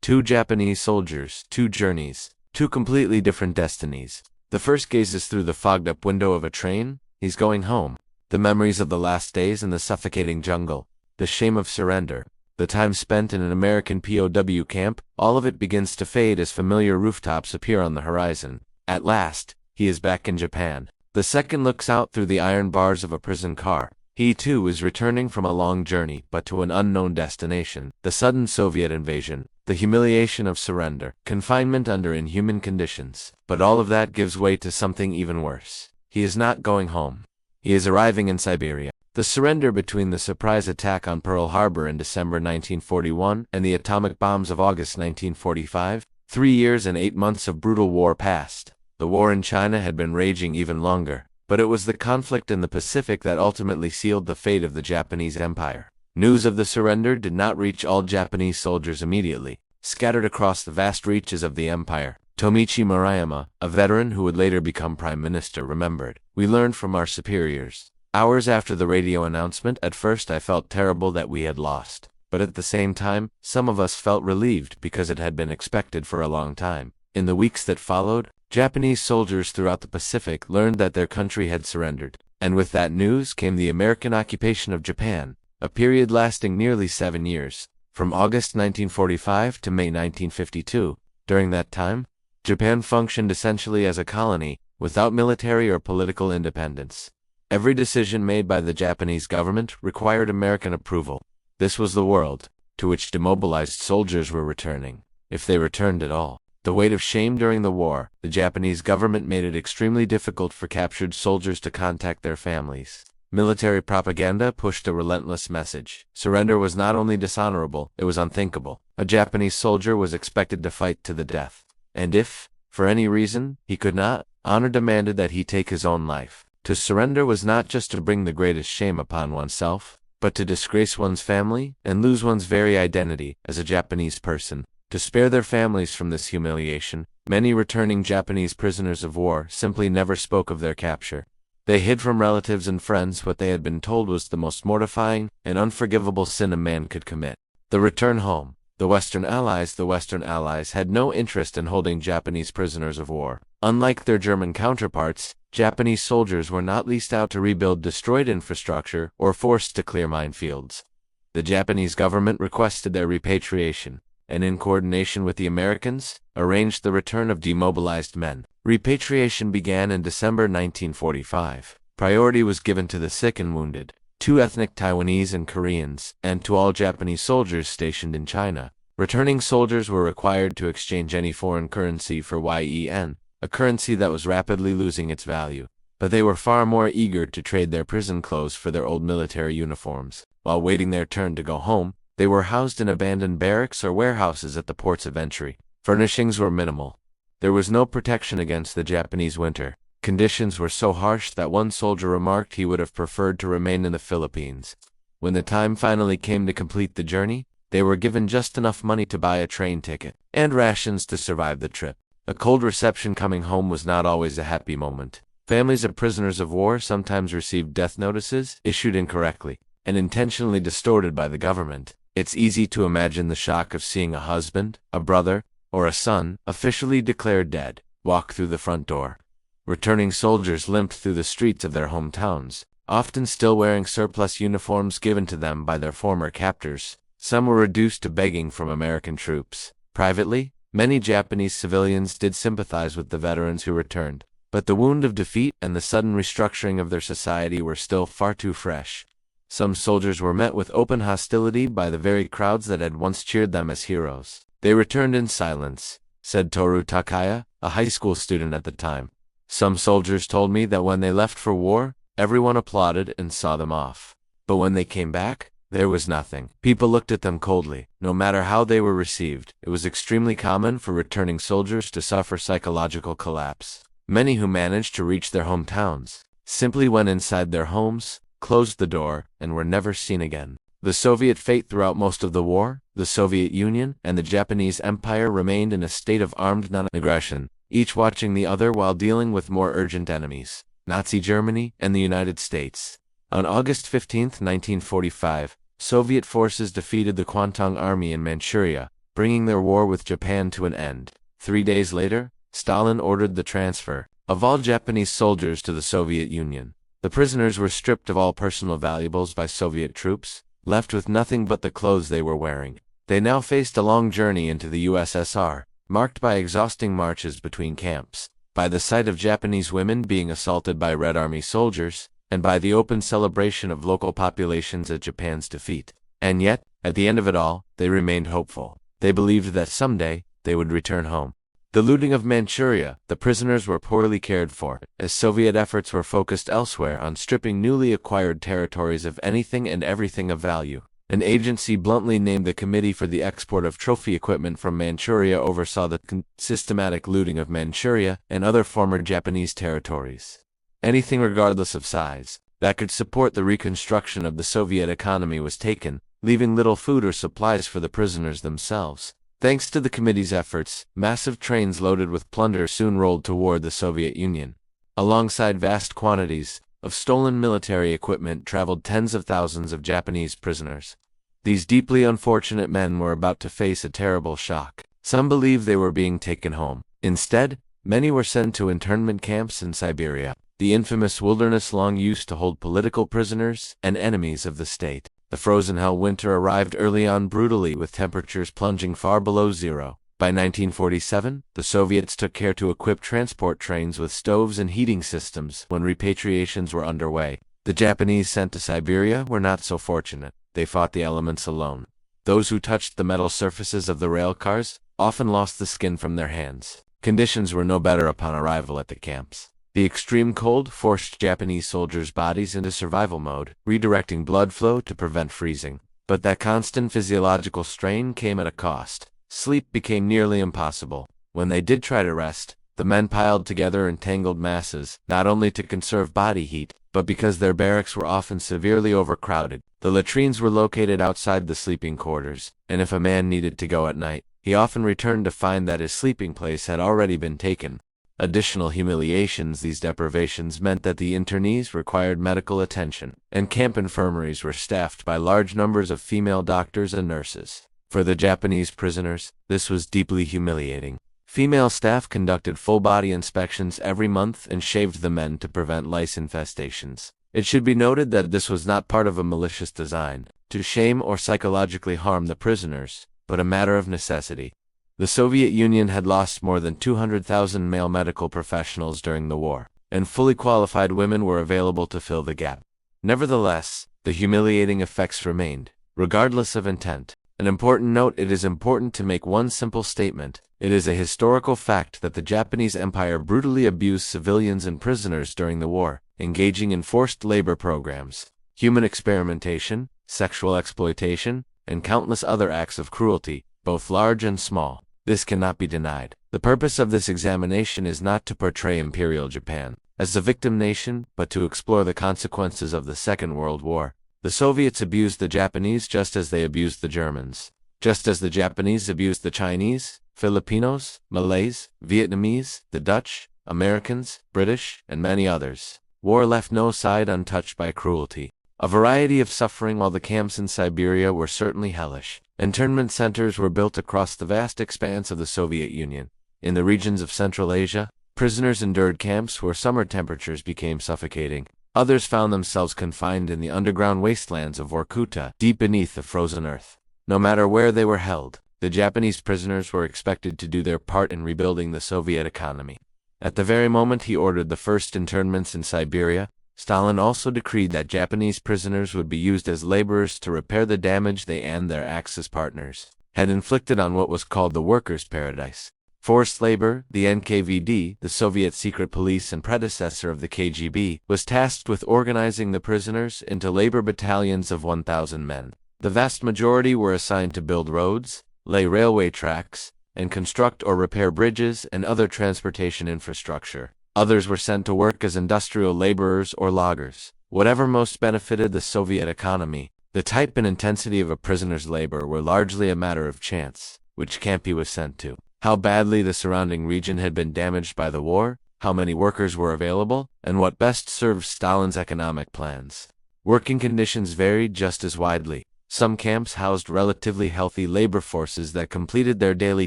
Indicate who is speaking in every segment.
Speaker 1: Two Japanese soldiers, two journeys, two completely different destinies. The first gazes through the fogged-up window of a train. He's going home. The memories of the last days in the suffocating jungle, the shame of surrender, the time spent in an American POW camp, all of it begins to fade as familiar rooftops appear on the horizon. At last, he is back in Japan. The second looks out through the iron bars of a prison car. He too is returning from a long journey, but to an unknown destination. The sudden Soviet invasion, the humiliation of surrender, confinement under inhuman conditions. But all of that gives way to something even worse. He is not going home. He is arriving in Siberia. The surrender between the surprise attack on Pearl Harbor in December 1941 and the atomic bombs of August 1945, 3 years and 8 months of brutal war passed. The war in China had been raging even longer, but it was the conflict in the Pacific that ultimately sealed the fate of the Japanese Empire. News of the surrender did not reach all Japanese soldiers immediately. Scattered across the vast reaches of the empire, Tomichi Murayama, a veteran who would later become prime minister, remembered. We learned from our superiors. Hours after the radio announcement, at first I felt terrible that we had lost. But at the same time, some of us felt relieved because it had been expected for a long time. In the weeks that followed, Japanese soldiers throughout the Pacific learned that their country had surrendered. And with that news came the American occupation of Japan, a period lasting nearly 7 years, from August 1945 to May 1952. During that time, Japan functioned essentially as a colony, without military or political independence. Every decision made by the Japanese government required American approval. This was the world to which demobilized soldiers were returning, if they returned at all. The weight of shame during the war, the Japanese government made it extremely difficult for captured soldiers to contact their families. Military propaganda pushed a relentless message. Surrender was not only dishonorable, it was unthinkable. A Japanese soldier was expected to fight to the death. And if, for any reason, he could not, honor demanded that he take his own life. To surrender was not just to bring the greatest shame upon oneself, but to disgrace one's family and lose one's very identity as a Japanese person. To spare their families from this humiliation, many returning Japanese prisoners of war simply never spoke of their capture. They hid from relatives and friends what they had been told was the most mortifying and unforgivable sin a man could commit. The return home. The Western Allies had no interest in holding Japanese prisoners of war. Unlike their German counterparts, Japanese soldiers were not leased out to rebuild destroyed infrastructure or forced to clear minefields. The Japanese government requested their repatriation, and in coordination with the Americans, arranged the return of demobilized men. Repatriation began in December 1945. Priority was given to the sick and wounded, to ethnic Taiwanese and Koreans, and to all Japanese soldiers stationed in China. Returning soldiers were required to exchange any foreign currency for yen, a currency that was rapidly losing its value. But they were far more eager to trade their prison clothes for their old military uniforms. While waiting their turn to go home, they were housed in abandoned barracks or warehouses at the ports of entry. Furnishings were minimal. There was no protection against the Japanese winter. Conditions were so harsh that one soldier remarked he would have preferred to remain in the Philippines. When the time finally came to complete the journey, they were given just enough money to buy a train ticket and rations to survive the trip. A cold reception coming home was not always a happy moment. Families of prisoners of war sometimes received death notices issued incorrectly and intentionally distorted by the government. It's easy to imagine the shock of seeing a husband, a brother, or a son, officially declared dead, walk through the front door. Returning soldiers limped through the streets of their hometowns, often still wearing surplus uniforms given to them by their former captors. Some were reduced to begging from American troops. Privately, many Japanese civilians did sympathize with the veterans who returned, but the wound of defeat and the sudden restructuring of their society were still far too fresh. Some soldiers were met with open hostility by the very crowds that had once cheered them as heroes. They returned in silence, said Toru Takaya, a high school student at the time. Some soldiers told me that when they left for war, everyone applauded and saw them off. But when they came back, there was nothing. People looked at them coldly, no matter how they were received. It was extremely common for returning soldiers to suffer psychological collapse. Many who managed to reach their hometowns simply went inside their homes, closed the door, and were never seen again. The Soviet fate throughout most of the war, the Soviet Union and the Japanese Empire remained in a state of armed non-aggression, each watching the other while dealing with more urgent enemies, Nazi Germany and the United States. On August 15, 1945, Soviet forces defeated the Kwantung Army in Manchuria, bringing their war with Japan to an end. 3 days later, Stalin ordered the transfer of all Japanese soldiers to the Soviet Union. The prisoners were stripped of all personal valuables by Soviet troops, left with nothing but the clothes they were wearing. They now faced a long journey into the USSR, marked by exhausting marches between camps, by the sight of Japanese women being assaulted by Red Army soldiers, and by the open celebration of local populations at Japan's defeat. And yet, at the end of it all, they remained hopeful. They believed that someday, they would return home. The looting of Manchuria, the prisoners were poorly cared for, as Soviet efforts were focused elsewhere on stripping newly acquired territories of anything and everything of value. An agency bluntly named the Committee for the Export of Trophy Equipment from Manchuria oversaw the systematic looting of Manchuria and other former Japanese territories. Anything regardless of size that could support the reconstruction of the Soviet economy was taken, leaving little food or supplies for the prisoners themselves. Thanks to the committee's efforts, massive trains loaded with plunder soon rolled toward the Soviet Union. Alongside vast quantities of stolen military equipment traveled tens of thousands of Japanese prisoners. These deeply unfortunate men were about to face a terrible shock. Some believed they were being taken home. Instead, many were sent to internment camps in Siberia, the infamous wilderness long used to hold political prisoners and enemies of the state. The frozen hell winter arrived early on brutally, with temperatures plunging far below zero. By 1947, the Soviets took care to equip transport trains with stoves and heating systems when repatriations were underway. The Japanese sent to Siberia were not so fortunate. They fought the elements alone. Those who touched the metal surfaces of the rail cars often lost the skin from their hands. Conditions were no better upon arrival at the camps. The extreme cold forced Japanese soldiers' bodies into survival mode, redirecting blood flow to prevent freezing. But that constant physiological strain came at a cost. Sleep became nearly impossible. When they did try to rest, the men piled together in tangled masses, not only to conserve body heat, but because their barracks were often severely overcrowded. The latrines were located outside the sleeping quarters, and if a man needed to go at night, he often returned to find that his sleeping place had already been taken. Additional humiliations, these deprivations meant that the internees required medical attention, and camp infirmaries were staffed by large numbers of female doctors and nurses. For the Japanese prisoners, this was deeply humiliating. Female staff conducted full-body inspections every month and shaved the men to prevent lice infestations. It should be noted that this was not part of a malicious design to shame or psychologically harm the prisoners, but a matter of necessity. The Soviet Union had lost more than 200,000 male medical professionals during the war, and fully qualified women were available to fill the gap. Nevertheless, the humiliating effects remained, regardless of intent. An important note: it is important to make one simple statement. It is a historical fact that the Japanese Empire brutally abused civilians and prisoners during the war, engaging in forced labor programs, human experimentation, sexual exploitation, and countless other acts of cruelty, both large and small. This cannot be denied. The purpose of this examination is not to portray Imperial Japan as the victim nation, but to explore the consequences of the Second World War. The Soviets abused the Japanese just as they abused the Germans, just as the Japanese abused the Chinese, Filipinos, Malays, Vietnamese, the Dutch, Americans, British, and many others. War left no side untouched by cruelty. A variety of suffering while the camps in Siberia were certainly hellish. Internment centers were built across the vast expanse of the Soviet Union. In the regions of Central Asia, prisoners endured camps where summer temperatures became suffocating. Others found themselves confined in the underground wastelands of Vorkuta, deep beneath the frozen earth. No matter where they were held, the Japanese prisoners were expected to do their part in rebuilding the Soviet economy. At the very moment he ordered the first internments in Siberia, Stalin also decreed that Japanese prisoners would be used as laborers to repair the damage they and their Axis partners had inflicted on what was called the workers' paradise. Forced labor, the NKVD, the Soviet secret police and predecessor of the KGB, was tasked with organizing the prisoners into labor battalions of 1,000 men. The vast majority were assigned to build roads, lay railway tracks, and construct or repair bridges and other transportation infrastructure. Others were sent to work as industrial laborers or loggers. Whatever most benefited the Soviet economy, the type and intensity of a prisoner's labor were largely a matter of chance, which camp he was sent to, how badly the surrounding region had been damaged by the war, how many workers were available, and what best served Stalin's economic plans. Working conditions varied just as widely. Some camps housed relatively healthy labor forces that completed their daily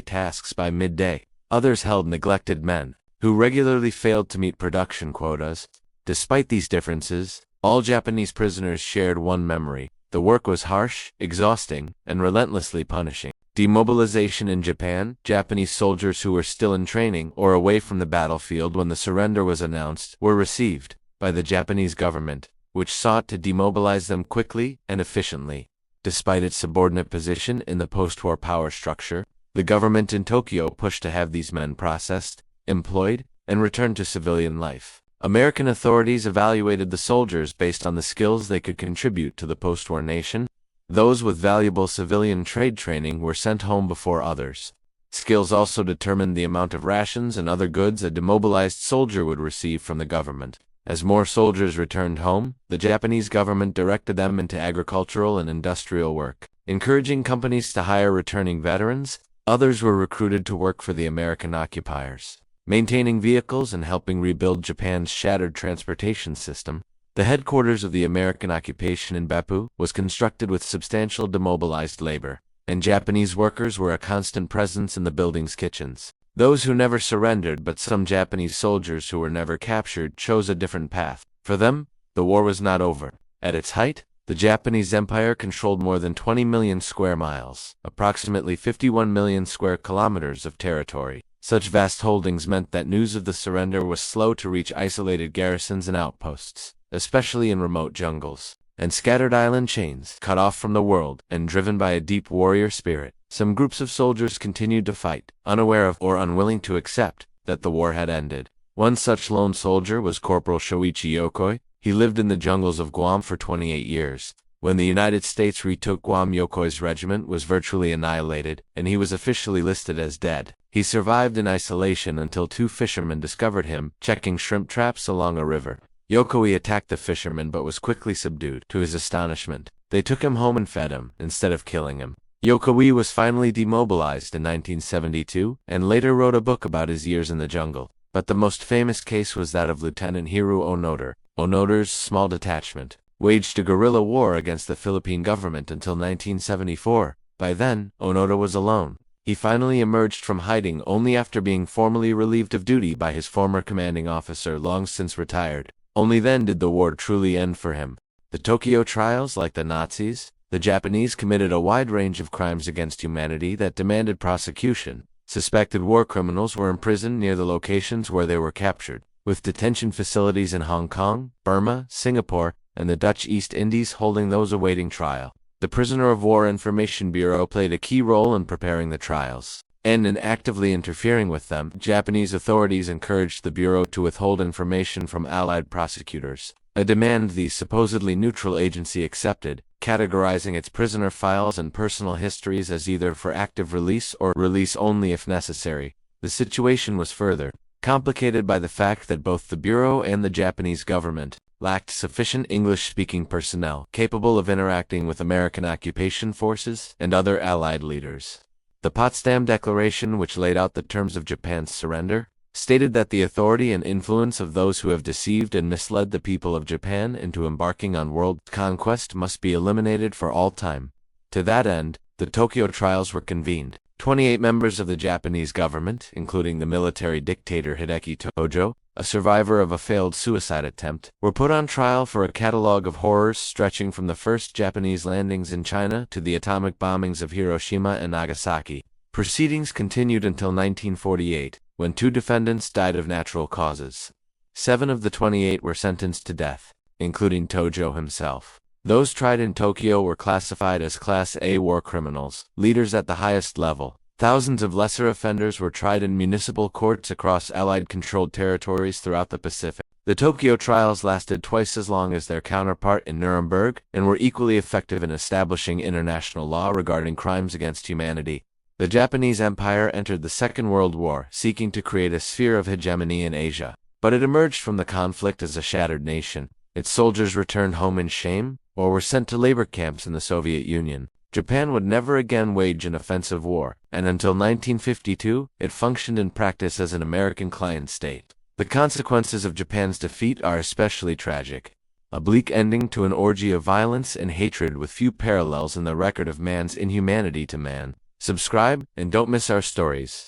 Speaker 1: tasks by midday. Others held neglected men, who regularly failed to meet production quotas. Despite these differences, all Japanese prisoners shared one memory: the work was harsh, exhausting, and relentlessly punishing. Demobilization in Japan: Japanese soldiers who were still in training or away from the battlefield when the surrender was announced were received by the Japanese government, which sought to demobilize them quickly and efficiently. Despite its subordinate position in the post-war power structure, the government in Tokyo pushed to have these men processed, employed, and returned to civilian life. American authorities evaluated the soldiers based on the skills they could contribute to the post-war nation. Those with valuable civilian trade training were sent home before others. Skills also determined the amount of rations and other goods a demobilized soldier would receive from the government. As more soldiers returned home, the Japanese government directed them into agricultural and industrial work, encouraging companies to hire returning veterans. Others were recruited to work for the American occupiers, maintaining vehicles and helping rebuild Japan's shattered transportation system. The headquarters of the American occupation in Beppu was constructed with substantial demobilized labor, and Japanese workers were a constant presence in the building's kitchens. Those who never surrendered, but some Japanese soldiers who were never captured, chose a different path. For them, the war was not over. At its height, the Japanese Empire controlled more than 20 million square miles, approximately 51 million square kilometers of territory. Such vast holdings meant that news of the surrender was slow to reach isolated garrisons and outposts, especially in remote jungles and scattered island chains. Cut off from the world and driven by a deep warrior spirit, some groups of soldiers continued to fight, unaware of or unwilling to accept that the war had ended. One such lone soldier was Corporal Shoichi Yokoi. He lived in the jungles of Guam for 28 years. When the United States retook Guam, Yokoi's regiment was virtually annihilated, and he was officially listed as dead. He survived in isolation until two fishermen discovered him checking shrimp traps along a river. Yokoi attacked the fishermen but was quickly subdued. To his astonishment, they took him home and fed him, instead of killing him. Yokoi was finally demobilized in 1972, and later wrote a book about his years in the jungle. But the most famous case was that of Lieutenant Hiru Onoda. Onoda's small detachment waged a guerrilla war against the Philippine government until 1974. By then, Onoda was alone. He finally emerged from hiding only after being formally relieved of duty by his former commanding officer, long since retired. Only then did the war truly end for him. The Tokyo trials, like the Nazis, the Japanese committed a wide range of crimes against humanity that demanded prosecution. Suspected war criminals were imprisoned near the locations where they were captured, with detention facilities in Hong Kong, Burma, Singapore, and the Dutch East Indies holding those awaiting trial. The Prisoner of War Information Bureau played a key role in preparing the trials, and in actively interfering with them. Japanese authorities encouraged the Bureau to withhold information from Allied prosecutors, a demand the supposedly neutral agency accepted, categorizing its prisoner files and personal histories as either for active release or release only if necessary. The situation was further complicated by the fact that both the Bureau and the Japanese government lacked sufficient English-speaking personnel capable of interacting with American occupation forces and other Allied leaders. The Potsdam Declaration, which laid out the terms of Japan's surrender, stated that the authority and influence of those who have deceived and misled the people of Japan into embarking on world conquest must be eliminated for all time. To that end, the Tokyo trials were convened. 28 members of the Japanese government, including the military dictator Hideki Tojo, a survivor of a failed suicide attempt, were put on trial for a catalogue of horrors stretching from the first Japanese landings in China to the atomic bombings of Hiroshima and Nagasaki. Proceedings continued until 1948, when 2 defendants died of natural causes. 7 of the 28 were sentenced to death, including Tojo himself. Those tried in Tokyo were classified as Class A war criminals, leaders at the highest level. Thousands of lesser offenders were tried in municipal courts across Allied-controlled territories throughout the Pacific. The Tokyo trials lasted twice as long as their counterpart in Nuremberg, and were equally effective in establishing international law regarding crimes against humanity. The Japanese Empire entered the Second World War seeking to create a sphere of hegemony in Asia, but it emerged from the conflict as a shattered nation. Its soldiers returned home in shame, or were sent to labor camps in the Soviet Union. Japan would never again wage an offensive war, and until 1952, it functioned in practice as an American client state. The consequences of Japan's defeat are especially tragic. A bleak ending to an orgy of violence and hatred with few parallels in the record of man's inhumanity to man. Subscribe and don't miss our stories.